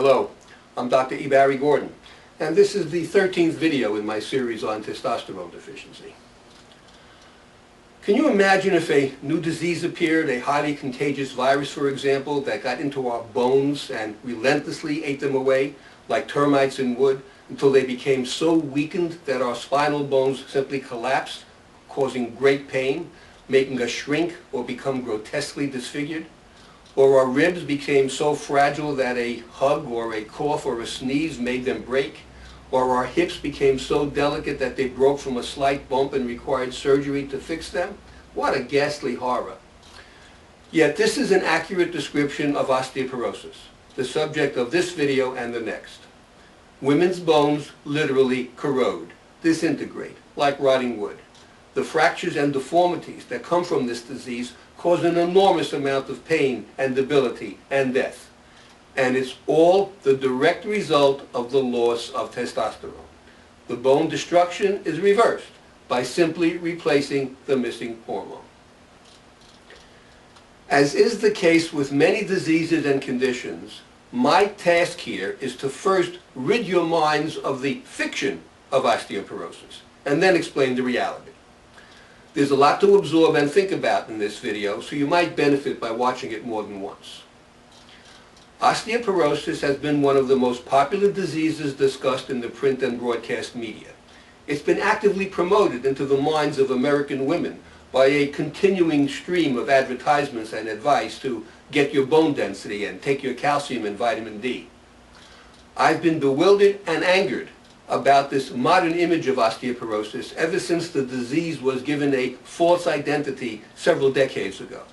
Hello, I'm Dr. E. Barry Gordon, and this is the 13th video in my series on testosterone deficiency. Can you imagine if a new disease appeared, a highly contagious virus, for example, that got into our bones and relentlessly ate them away, like termites in wood, until they became so weakened that our spinal bones simply collapsed, causing great pain, making us shrink or become grotesquely disfigured? Or our ribs became so fragile that a hug or a cough or a sneeze made them break? Or our hips became so delicate that they broke from a slight bump and required surgery to fix them? What a ghastly horror. Yet this is an accurate description of osteoporosis, the subject of this video and the next. Women's bones literally corrode, disintegrate, like rotting wood. The fractures and deformities that come from this disease cause an enormous amount of pain and debility and death. And it's all the direct result of the loss of testosterone. The bone destruction is reversed by simply replacing the missing hormone. As is the case with many diseases and conditions, my task here is to first rid your minds of the fiction of osteoporosis and then explain the reality. There's a lot to absorb and think about in this video, so you might benefit by watching it more than once. Osteoporosis has been one of the most popular diseases discussed in the print and broadcast media. It's been actively promoted into the minds of American women by a continuing stream of advertisements and advice to get your bone density and take your calcium and vitamin D. I've been bewildered and angered about this modern image of osteoporosis ever since the disease was given a false identity several decades ago.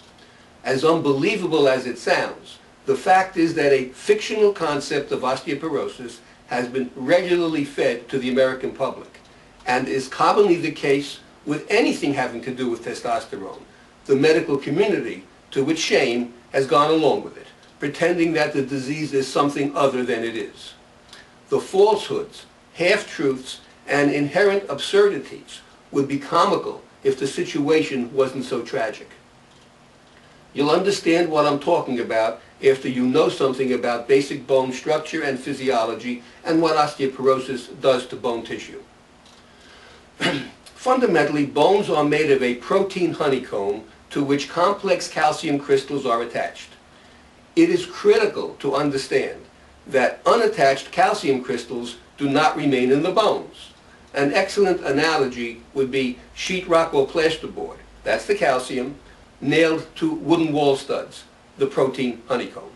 As unbelievable as it sounds, the fact is that a fictional concept of osteoporosis has been regularly fed to the American public and is commonly the case with anything having to do with testosterone. The medical community, to its shame, has gone along with it, pretending that the disease is something other than it is. The falsehoods, half-truths, and inherent absurdities would be comical if the situation wasn't so tragic. You'll understand what I'm talking about after you know something about basic bone structure and physiology and what osteoporosis does to bone tissue. Fundamentally, bones are made of a protein honeycomb to which complex calcium crystals are attached. It is critical to understand that unattached calcium crystals do not remain in the bones. An excellent analogy would be sheetrock or plasterboard, that's the calcium, nailed to wooden wall studs, the protein honeycomb.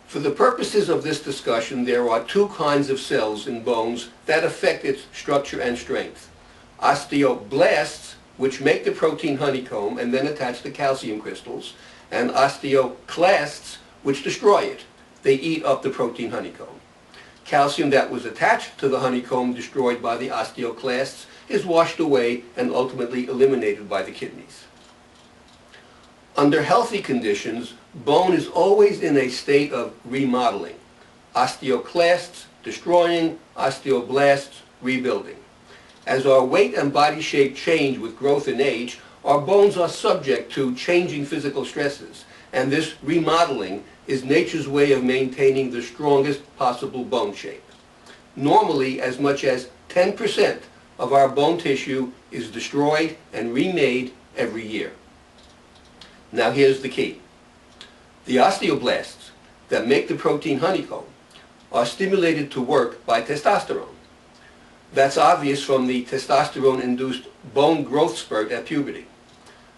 For the purposes of this discussion, there are two kinds of cells in bones that affect its structure and strength. Osteoblasts, which make the protein honeycomb and then attach the calcium crystals, and osteoclasts, which destroy it. They eat up the protein honeycomb. Calcium that was attached to the honeycomb destroyed by the osteoclasts is washed away and ultimately eliminated by the kidneys. Under healthy conditions, bone is always in a state of remodeling. Osteoclasts destroying, osteoblasts rebuilding. As our weight and body shape change with growth and age, our bones are subject to changing physical stresses, and this remodeling is nature's way of maintaining the strongest possible bone shape. Normally, as much as 10% of our bone tissue is destroyed and remade every year. Now here's the key. The osteoblasts that make the protein honeycomb are stimulated to work by testosterone. That's obvious from the testosterone-induced bone growth spurt at puberty.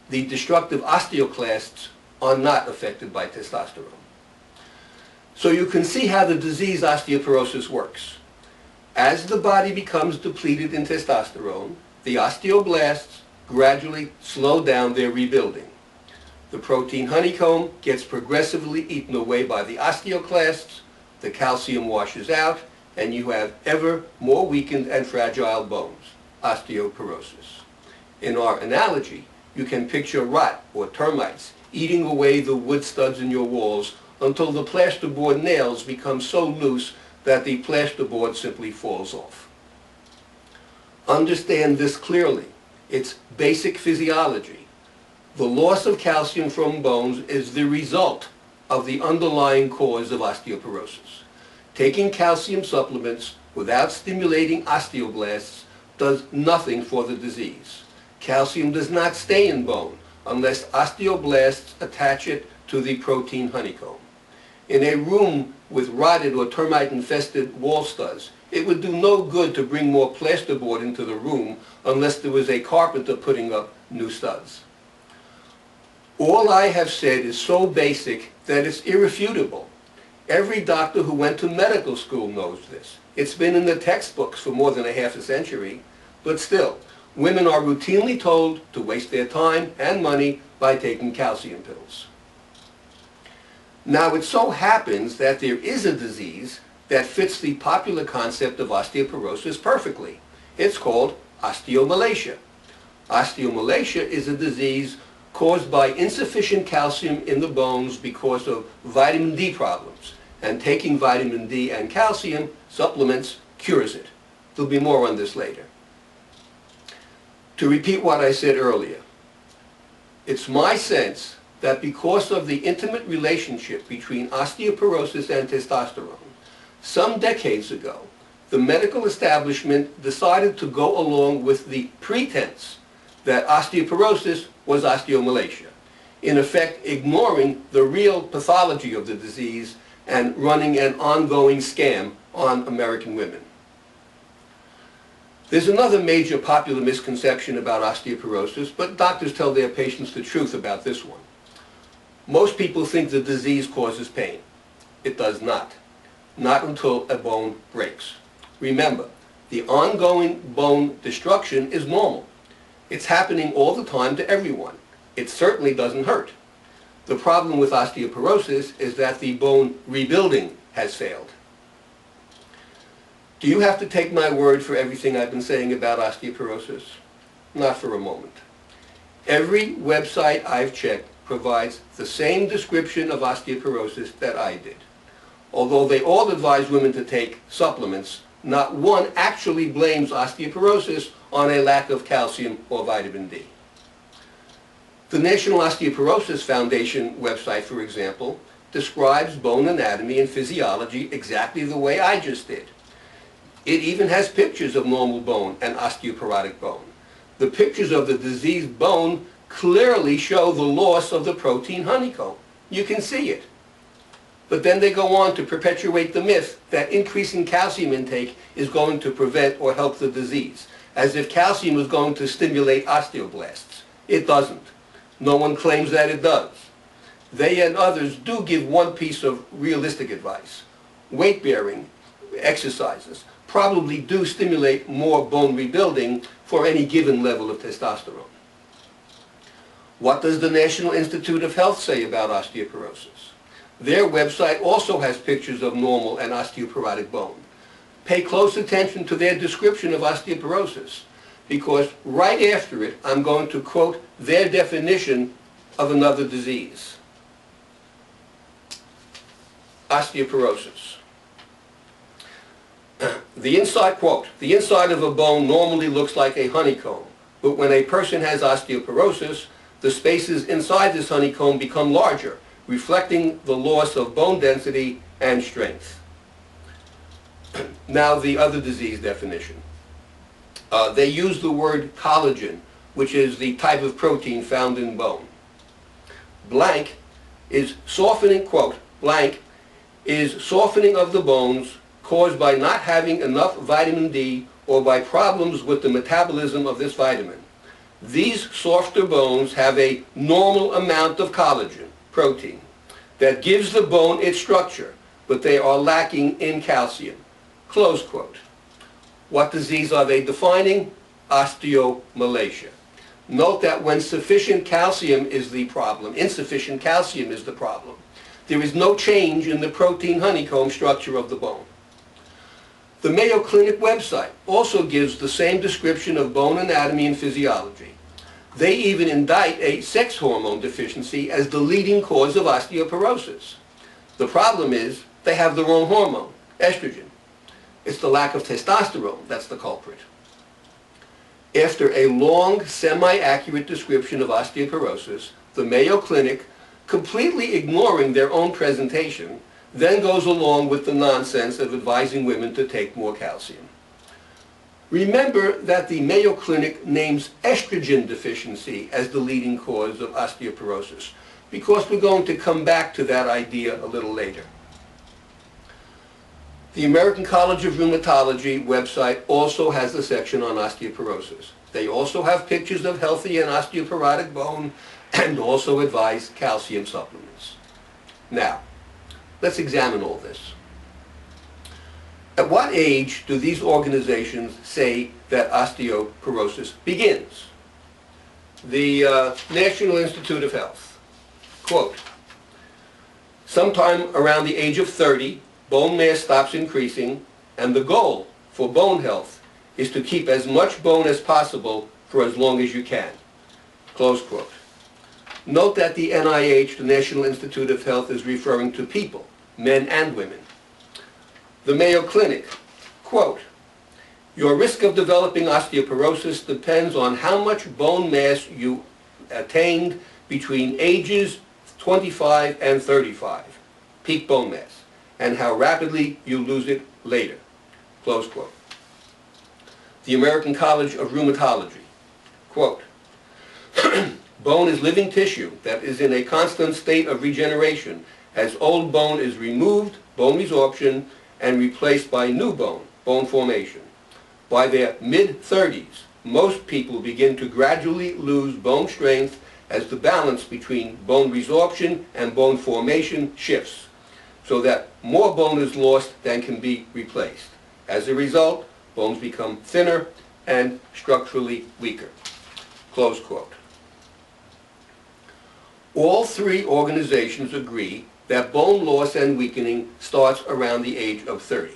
The destructive osteoclasts are not affected by testosterone. So you can see how the disease osteoporosis works. As the body becomes depleted in testosterone, the osteoblasts gradually slow down their rebuilding. The protein honeycomb gets progressively eaten away by the osteoclasts, the calcium washes out, and you have ever more weakened and fragile bones, osteoporosis. In our analogy, you can picture rot or termites eating away the wood studs in your walls until the plasterboard nails become so loose that the plasterboard simply falls off. Understand this clearly. It's basic physiology. The loss of calcium from bones is the result of the underlying cause of osteoporosis. Taking calcium supplements without stimulating osteoblasts does nothing for the disease. Calcium does not stay in bone unless osteoblasts attach it to the protein honeycomb. In a room with rotted or termite-infested wall studs, it would do no good to bring more plasterboard into the room unless there was a carpenter putting up new studs. All I have said is so basic that it's irrefutable. Every doctor who went to medical school knows this. It's been in the textbooks for more than a half a century, but still, women are routinely told to waste their time and money by taking calcium pills. Now, it so happens that there is a disease that fits the popular concept of osteoporosis perfectly. It's called osteomalacia. Osteomalacia is a disease caused by insufficient calcium in the bones because of vitamin D problems, and taking vitamin D and calcium supplements cures it. There'll be more on this later. To repeat what I said earlier, it's my sense that because of the intimate relationship between osteoporosis and testosterone, some decades ago, the medical establishment decided to go along with the pretense that osteoporosis was osteomalacia, in effect ignoring the real pathology of the disease and running an ongoing scam on American women. There's another major popular misconception about osteoporosis, but doctors tell their patients the truth about this one. Most people think the disease causes pain. It does not. Not until a bone breaks. Remember, the ongoing bone destruction is normal. It's happening all the time to everyone. It certainly doesn't hurt. The problem with osteoporosis is that the bone rebuilding has failed. Do you have to take my word for everything I've been saying about osteoporosis? Not for a moment. Every website I've checked provides the same description of osteoporosis that I did. Although they all advise women to take supplements, not one actually blames osteoporosis on a lack of calcium or vitamin D. The National Osteoporosis Foundation website, for example, describes bone anatomy and physiology exactly the way I just did. It even has pictures of normal bone and osteoporotic bone. The pictures of the diseased bone clearly show the loss of the protein honeycomb. You can see it. But then they go on to perpetuate the myth that increasing calcium intake is going to prevent or help the disease, as if calcium is going to stimulate osteoblasts. It doesn't. No one claims that it does. They and others do give one piece of realistic advice. Weight-bearing exercises probably do stimulate more bone rebuilding for any given level of testosterone. What does the National Institute of Health say about osteoporosis? Their website also has pictures of normal and osteoporotic bone. Pay close attention to their description of osteoporosis, because right after it, I'm going to quote their definition of another disease. Osteoporosis. The inside, quote, the inside of a bone normally looks like a honeycomb, but when a person has osteoporosis, the spaces inside this honeycomb become larger, reflecting the loss of bone density and strength. Now the other disease definition. They use the word collagen, which is the type of protein found in bone. Blank is softening, quote, blank is softening of the bones caused by not having enough vitamin D or by problems with the metabolism of this vitamin. These softer bones have a normal amount of collagen, protein, that gives the bone its structure, but they are lacking in calcium. Close quote. What disease are they defining? Osteomalacia. Note that when sufficient calcium is the problem, insufficient calcium is the problem. There is no change in the protein honeycomb structure of the bone. The Mayo Clinic website also gives the same description of bone anatomy and physiology. They even indict a sex hormone deficiency as the leading cause of osteoporosis. The problem is they have the wrong hormone, estrogen. It's the lack of testosterone that's the culprit. After a long, semi-accurate description of osteoporosis, the Mayo Clinic completely ignoring their own presentation, then goes along with the nonsense of advising women to take more calcium. Remember that the Mayo Clinic names estrogen deficiency as the leading cause of osteoporosis, because we're going to come back to that idea a little later. The American College of Rheumatology website also has a section on osteoporosis. They also have pictures of healthy and osteoporotic bone and also advise calcium supplements. Now, let's examine all this. At what age do these organizations say that osteoporosis begins? The National Institute of Health, quote, sometime around the age of 30, bone mass stops increasing, and the goal for bone health is to keep as much bone as possible for as long as you can, close quote. Note that the NIH, the National Institute of Health, is referring to people, men and women. The Mayo Clinic, quote, your risk of developing osteoporosis depends on how much bone mass you attained between ages 25 and 35, peak bone mass, and how rapidly you lose it later, close quote. The American College of Rheumatology, quote, bone is living tissue that is in a constant state of regeneration as old bone is removed, bone resorption, and replaced by new bone, bone formation. By their mid-30s, most people begin to gradually lose bone strength as the balance between bone resorption and bone formation shifts, so that more bone is lost than can be replaced. As a result, bones become thinner and structurally weaker, close quote. All three organizations agree that bone loss and weakening starts around the age of 30.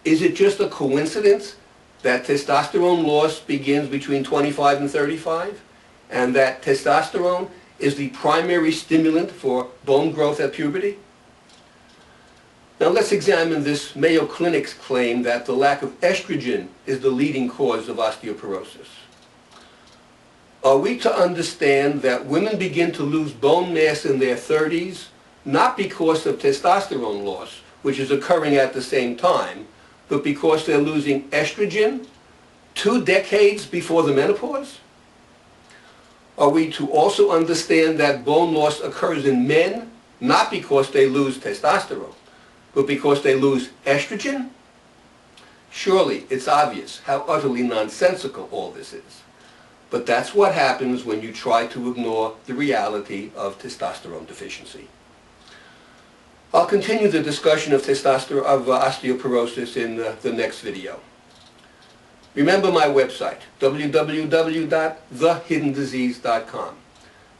Is it just a coincidence that testosterone loss begins between 25 and 35, and that testosterone is the primary stimulant for bone growth at puberty? Now let's examine this Mayo Clinic's claim that the lack of estrogen is the leading cause of osteoporosis. Are we to understand that women begin to lose bone mass in their 30s, not because of testosterone loss, which is occurring at the same time, but because they're losing estrogen 2 decades before the menopause? Are we to also understand that bone loss occurs in men, not because they lose testosterone, but because they lose estrogen? Surely it's obvious how utterly nonsensical all this is. But that's what happens when you try to ignore the reality of testosterone deficiency. I'll continue the discussion of osteoporosis in the next video. Remember my website, www.thehiddendisease.com.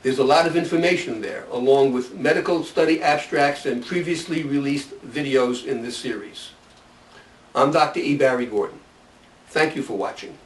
There's a lot of information there, along with medical study abstracts and previously released videos in this series. I'm Dr. E. Barry Gordon. Thank you for watching.